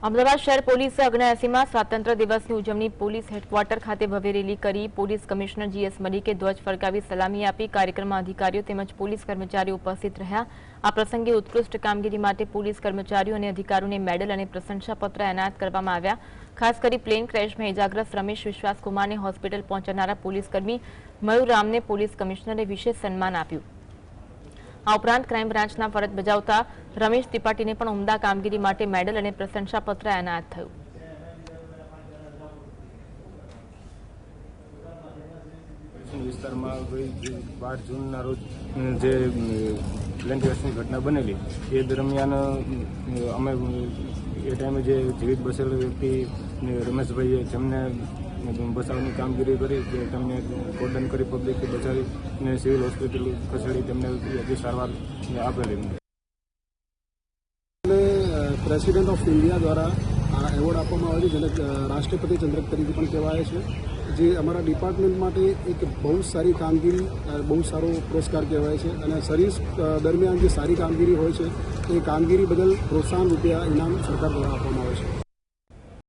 અમદાવાદ શહેર પોલીસે 79માં સ્વાતંત્ર્ય દિવસની ઉજવણી પોલીસ હેડક્વાર્ટર ખાતે ભવ્ય રેલી કરી પોલીસ કમિશનર જીએસ મલિકે ધ્વજ ફરકાવી સલામી આપી કાર્યક્રમમાં અધિકારીઓ તેમજ પોલીસ કર્મચારીઓ ઉપસ્થિત રહ્યા આ પ્રસંગે ઉત્કૃષ્ટ કામગીરી માટે પોલીસ કર્મચારીઓ અને અધિકારીઓને મેડલ અને પ્રશંસાપત્ર એનાયત કરવામાં આવ્યા ખાસ કરી પ્લેન ક્રેશમાં ઇજાગ્રસ્ત રમેશ વિશ્વાસકુમારને હોસ્પિટલ પહોંચાડનારા પોલીસકર્મી મયુર રામને પોલીસ કમિશનરે વિશેષ સન્માન આપ્યું આ ઉપરાંત ક્રાઇમ બ્રાન્ચના ફરજ બજાવતા રમેશ ત્રિપાઠીને પણ ઉમદા કામગીરી માટે મેડલ અને પ્રશંસાપત્ર એનાયત થયું વિસ્તારમાં 12 જૂનના રોજ જે પ્લેન ક્રેશની ઘટના બનેલી એ દરમિયાન અમે એ ટાઈમે જે જીવિત બચેલ વ્યક્તિ રમેશભાઈએ જેમને બચાવની કામગીરી કરી કે તેમને કોર્ડન કરી પબ્લિકથી બચાવીને સિવિલ હોસ્પિટલ ખસેડી તેમને યોગ્ય સારવાર આપેલી પ્રેસિડેન્ટ ઓફ ઇન્ડિયા દ્વારા આ એવોર્ડ આપવામાં આવે છે જેને રાષ્ટ્રપતિ ચંદ્રક તરીકે પણ કહેવાય છે જે અમારા ડિપાર્ટમેન્ટ માટે એક બહુ સારી કામગીરી બહુ સારો પુરસ્કાર કહેવાય છે અને સર્વિસ દરમિયાન જે સારી કામગીરી હોય છે એ કામગીરી બદલ પ્રોત્સાહન રૂપિયા ઇનામ સરકાર દ્વારા આપવામાં આવે છે।